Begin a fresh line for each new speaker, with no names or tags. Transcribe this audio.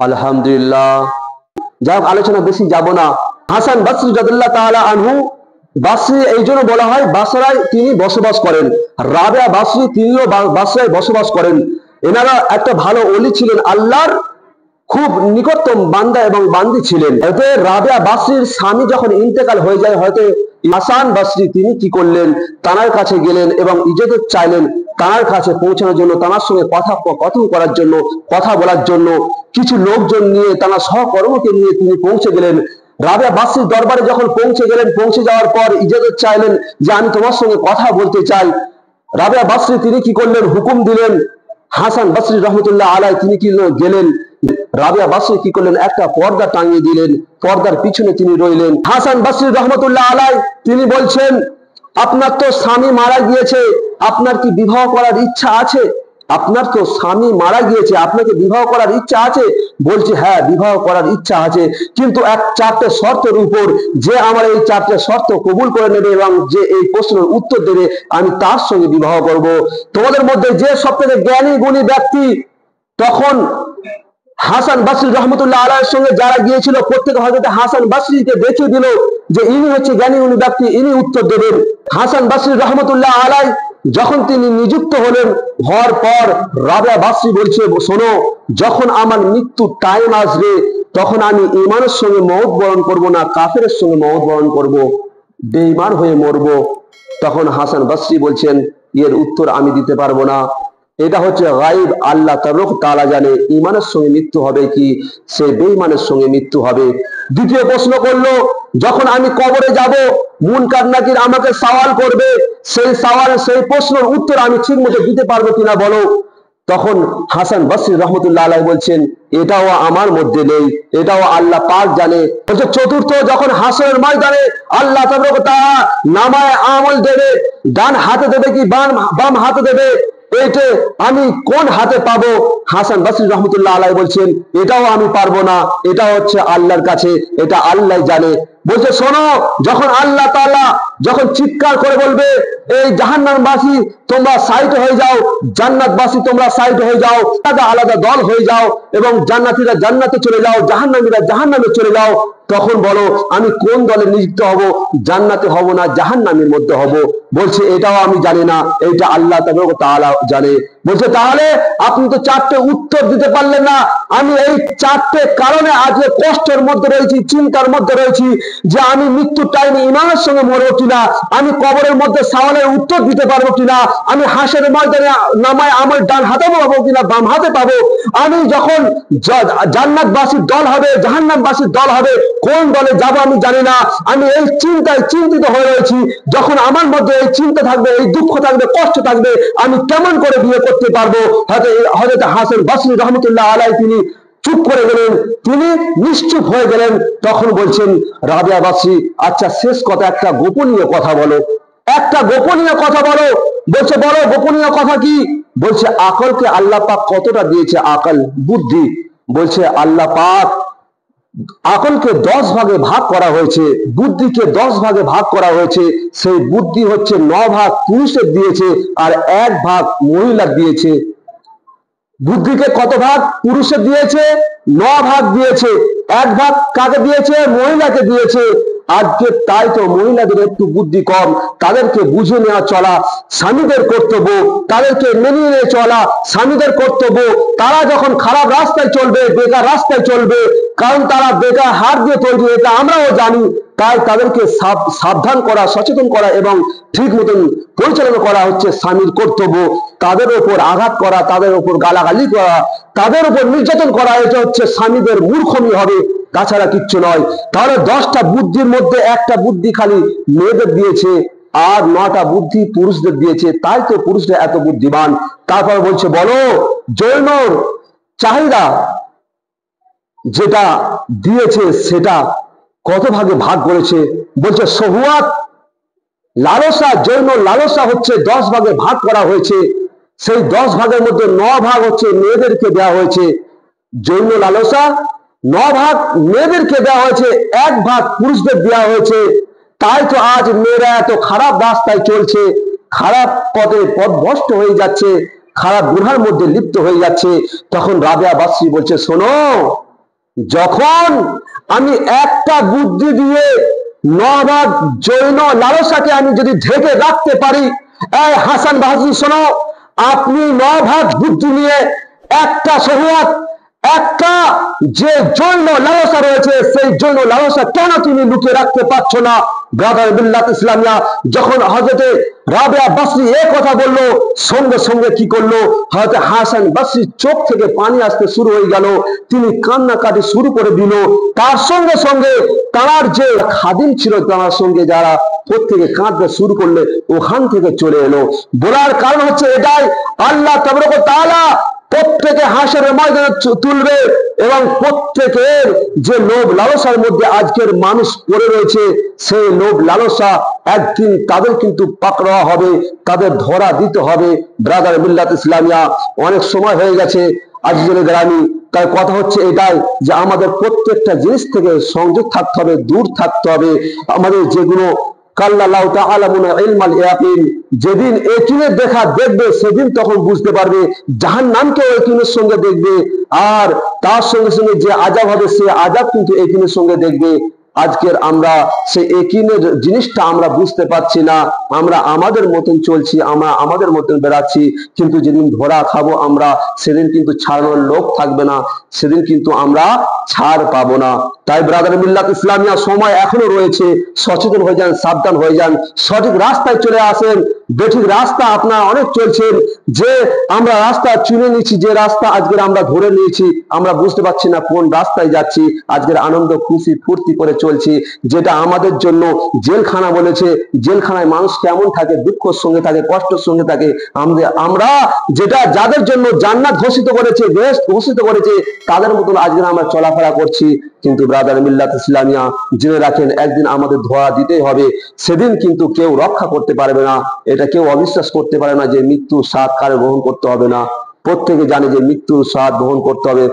আলহামদুলিল্লাহ। যাই হোক, আলোচনা বেশি যাব না। হাসান বসরি রাদিয়াল্লাহু তাআলা আনহু, বাসরি এই জন্য বলা হয়, বাসরায় তিনি বসবাস করেন। রাবেয়া বাসরি তিনিও বাসরায় বসবাস করেন। এনারা একটা ভালো ওলি ছিলেন, আল্লাহর খুব নিকটতম বান্দা এবং বান্দি ছিলেন। এতে রাবেয়া বাসরির স্বামী যখন ইন্তেকাল হয়ে যায়, হয়তো হাসান বসরি তিনি কি করলেন, তানার কাছে গেলেন এবং ইজাজত চাইলেন তানার কাছে পৌঁছানোর জন্য, তানার সঙ্গে কথন করার জন্য, কথা বলার জন্য। কিছু লোকজন নিয়ে, তানার সহকর্মকে নিয়ে তিনি পৌঁছে গেলেন। রাবেয়া বাসরির দরবারে যখন পৌঁছে গেলেন, পৌঁছে যাওয়ার পর ইজাজত চাইলেন যে আমি তোমার সঙ্গে কথা বলতে চাই। রাবেয়া বাসরি তিনি কি করলেন, হুকুম দিলেন। হাসান বসরি রহমতুল্লাহ আলাইহি তিনি কি গেলেন, রাবেয়া বাসরি কি করলেন, একটা পর্দা টাঙিয়ে দিলেন, পর্দার পিছনে তিনি রইলেন। হাসান বসরি রহমতুল্লাহ আলাইহি তিনি বলছেন, আপনার তো স্বামী মারা গিয়েছে, আপনার কি বিবাহ করার ইচ্ছা আছে? আপনার তো স্বামী মারা গিয়েছে, আপনাকে বিবাহ করার ইচ্ছা আছে? বলছে হ্যাঁ, বিবাহ করার ইচ্ছা আছে, কিন্তু চারটে শর্তের উপর। যে আমার এই চারটে শর্ত কবুল করে নেবে এবং যে এই প্রশ্নের উত্তর দেবে, আমি তার সঙ্গে বিবাহ করব। তোমাদের মধ্যে যে সবথেকে জ্ঞানী গুণী ব্যক্তি, তখন হাসান বসরি রহমতুল্লাহ আলাইহির সঙ্গে যারা গিয়েছিল প্রত্যেকে হযরত হাসান বসরিকে দেখিয়ে দিল যে ইনি হচ্ছে জ্ঞানী গুণী ব্যক্তি, ইনি উত্তর দেবেন। হাসান বসরি রহমতুল্লাহ আলাইহি যখন তিনি নিযুক্ত হলেন, হওয়ার পর রাবেয়া বাসরি বলছে, শোনো, যখন আমার মৃত্যুর টাইম আসবে, তখন আমি ঈমানের সঙ্গে মওত বরণ করব না, কাফেরের সঙ্গে মওত বরণ করব, বেঈমান হয়ে মরব। তখন হাসান বসরি বলছেন, এর উত্তর আমি দিতে পারবো না, এটা হচ্ছে গায়ব, আল্লাহ তাআলা জানে ঈমানের সঙ্গে মৃত্যু হবে কি সে বেঈমানের সঙ্গে মৃত্যু হবে। দ্বিতীয় প্রশ্ন করলো, যখন আমি কবরে যাব, মুনকার নাকির আমাকে সওয়াল করবে, সেই প্রশ্নের উত্তর আমি ঠিকমতো দিতে পারবো কিনা বলো। তখন হাসান বসরি রহমতুল্লাহ আলাইহি বলছেন, এটাও আমার মধ্যে নেই, এটাও আল্লাহ পাক জানে। বলছে চতুর্থ, যখন হাসরের ময়দানে আল্লাহ তাআলা নামায়ে আমল দেবে, ডান হাতে দেবে কি বাম হাতে দেবে, এইটা আমি কোন হাতে পাবো? হাসান বসরি রহমতুল্লাহ আলাইহি বলছেন, এটাও আমি পারবো না, এটা হচ্ছে আল্লাহর কাছে, এটা আল্লাহ জানে। বলছে শোনো, যখন আল্লাহ তাআলা যখন চিৎকার করে বলবে, এই জাহান্নামবাসী তোমরা সাইড হয়ে যাও, জান্নাতবাসী তোমরা সাইড হয়ে যাও, আলাদা আলাদা দল হয়ে যাও, এবং জান্নাতীরা জান্নাতে চলে যাও, জাহান্নামীরা জাহান্নামে চলে যাও, তখন বলো আমি কোন দলে নিযুক্ত হব, জান্নাতে হব না জাহান্নামের মধ্যে হব? বলছে এটাও আমি জানি না, এটা আল্লাহ তাআলা জানে। বলছে তাহলে আপনি তো চারটে উত্তর দিতে পারলেন না। আমি এই চারটে কারণে আজকে কষ্টের মধ্যে রয়েছি, চিন্তার মধ্যে রয়েছি, যে আমি মৃত্যুর টাইমে ঈমানের সঙ্গে মরবো কিনা, আমি কবরের মধ্যে সওয়ালের উত্তর দিতে পারবো কিনা, আমি হাসরের ময়দানে নামায় আমল ডান হাতে পাবো কিনা বাম হাতে পাবো, আমি যখন জান্নাতবাসীর দল হবে জাহান্নামবাসীর দল হবে, কোন দলে যাব আমি জানি না। আমি এই চিন্তায় চিন্তিত হয়ে রয়েছি। যখন আমার মধ্যে এই চিন্তা থাকবে, এই দুঃখ থাকবে, কষ্ট থাকবে, আমি কেমন করে বিয়ে করতে পারবো? হযরত হাসান বসরি রহমতুল্লাহ আলাইহি তিনি চুপ করে গেলেন, তিনি নিশ্চুপ হয়ে গেলেন। তখন বলছেন রাবেয়া বাসরি, আচ্ছা শেষ কথা, একটা গোপনীয় কথা বলো, একটা গোপনীয় কথা বলো। বলছে বলো, গোপনীয় কথা কি? বলছে আকলকে আল্লাহ পাক কতটা দিয়েছে, আকল বুদ্ধি। বলছে আল্লাহ পাক আকলকে 10 ভাগে ভাগ করা হয়েছে, বুদ্ধিকে 10 ভাগে ভাগ করা হয়েছে। সেই বুদ্ধি হচ্ছে 9 ভাগ পুরুষের দিয়েছে আর 1 ভাগ মহিলা দিয়েছে। বুদ্ধিকে কত ভাগ পুরুষের দিয়েছে? 9 ভাগ দিয়েছে। 1 ভাগ কাকে দিয়েছে? মহিলাকে দিয়েছে। আজকে তাই তো মহিলাদের একটু বুদ্ধি কম, তাদেরকে বুঝে নেওয়া চলা স্বামীদের কর্তব্য, তাদেরকে মেনে নিয়ে চলা স্বামীদের কর্তব্য। তারা যখন খারাপ রাস্তায় চলবে, বেকার রাস্তায় চলবে, কারণ তারা বেকার হাত দিয়ে তৈরি, এটা আমরাও জানি। তাই তাদেরকে সাবধান করা, সচেতন করা এবং ঠিক মতন পরিচালনা করা হচ্ছে স্বামীর কর্তব্য। তাদের উপর আঘাত করা, তাদের উপর গালাগালি করা, তাদের উপর নির্যাতন করা, এটা হচ্ছে স্বামীদের মূর্খমি হবে, তাছাড়া কিচ্ছু নয়। তাহলে 10টা বুদ্ধির মধ্যে একটা বুদ্ধি খালি মেয়েদের দিয়েছে আর 9টা বুদ্ধি পুরুষদের দিয়েছে, তাই তো পুরুষরা এত বুদ্ধিমান। তারপর বলছে বলো, যৌনর চাহিদা যেটা দিয়েছে সেটা কত ভাগে ভাগ করেছে? বলছে শহওয়াত লালসা, যৌন লালসা হচ্ছে 10 ভাগে ভাগ করা হয়েছে। সেই 10 ভাগের মধ্যে 9 ভাগ হচ্ছে মেয়েদেরকে দেওয়া হয়েছে। যৌন লালসা 9 ভাগ মেয়েদেরকে দেওয়া হয়েছে, 1 ভাগ পুরুষদের দেওয়া হয়েছে। তাই তো আজ মেয়েরা এত খারাপ রাস্তায় চলছে, খারাপ পথে পথভ্রষ্ট হয়ে যাচ্ছে, খারাপ গুনার মধ্যে লিপ্ত হয়ে যাচ্ছে। তখন রাবেয়া বাসরি বলছে শোনো, যখন আমি একটা বুদ্ধি দিয়ে 9 ভাগ জৈন লালসাকে আমি যদি ঢেকে রাখতে পারি, এই হাসান বাসরি শোনো, আপনি 9 ভাগ বুদ্ধি নিয়ে একটা শহীদ, একটা যে জৈন লালসা রয়েছে সেই জৈন লালসা কেন তুমি লুকিয়ে রাখতে পারছো না? ব্রাদার মিল্লাত ইসলামিয়া যখন হযরতে রাবেয়া বাসরি এই কথা বলল, সঙ্গে সঙ্গে কি করলো, হযরত হাসান বাসরির চোখ থেকে পানি আসতে শুরু হয়ে গেল, তিনি কান্নাকাটি শুরু করে দিল। তার সঙ্গে সঙ্গে তার যে খাদিম ছিল তার সঙ্গে যারা প্রত্যেকে কাঁদতে শুরু করলে ওখান থেকে চলে এলো। বলার কারণ হচ্ছে এটাই, আল্লাহ তাবারক ওয়া তাআলা প্রত্যেকে হাসরের ময়দানে তুলবে এবং প্রত্যেকের যে লোভ লালসার মধ্যে আজকের মানুষ পড়ে রয়েছে, সেই লোভ লালসা একদিন তাদের কিন্তু পাকড়াওয়া হবে, তাদের ধরা দিতে হবে। ব্রাদার মিল্লাত ইসলামিয়া, অনেক সময় হয়ে গেছে আজিজুল গ্রামী, তাই কথা হচ্ছে এটাই যে আমাদের প্রত্যেকটা জিনিস থেকে সংযোগ থাকতে হবে, দূর থাকতে হবে। আমাদের যেগুলো কাল্লাল্লাহু তাআলামুনা ইলমাল ইয়াকিন, যেদিন ইয়াকিনের দেখা দেখবে সেদিন তখন বুঝতে পারবে, জাহান্নামকে ইয়াকিনের সঙ্গে দেখবে, আর তার সঙ্গে সঙ্গে যে আযাব হবে সে আযাব কিন্তু ইয়াকিনের সঙ্গে দেখবে। আজকের আমরা সেই ইয়াকিনের জিনিসটা আমরা বুঝতে পারছি না, আমরা আমাদের মতন চলছি, আমরা আমাদের মতন বেড়াচ্ছি, কিন্তু যেদিন ধরা খাবো আমরা সেদিন কিন্তু ছাড়ানোর লোক থাকবে না, সেদিন কিন্তু আমরা ছাড় পাবো না। তাই ব্রাদার মিল্লাত ইসলামিয়া, সময় এখনো রয়েছে, সচেতন হয়ে যান, সাবধান হয়ে যান, সঠিক রাস্তায় চলে আসেন। বেঠিক রাস্তা আপনারা অনেক চলছেন, যে আমরা রাস্তা চুনে নিয়েছি, যে রাস্তা আজকের আমরা ধরে নিয়েছি, আমরা বুঝতে পারছি না কোন রাস্তায় যাচ্ছি। আজকের আনন্দ খুশি ফুর্তি করে চলছি, যেটা আমাদের জন্য জেলখানা বলেছে। জেলখানায় মানুষ কেমন থাকে? দুঃখের সঙ্গে থাকে, কষ্টের সঙ্গে থাকে। আমরা যেটা যাদের জন্য জান্নাত ঘোষিত করেছে, বেহেশত ঘোষিত করেছে, তাদের মতন আজকে আমরা চলাফেরা করছি। কিন্তু ব্রাদার মিল্লাত ইসলামিয়া, জেনে রাখেন একদিন আমাদের ধোয়া দিতেই হবে, সেদিন কিন্তু কেউ রক্ষা করতে পারবে না। এটা কেউ অবিশ্বাস করতে পারে না যে মৃত্যু স্বাদ কারে গ্রহণ করতে হবে না। প্রত্যেকে জানে যে মৃত্যুর স্বাদ গ্রহণ করতে হবে।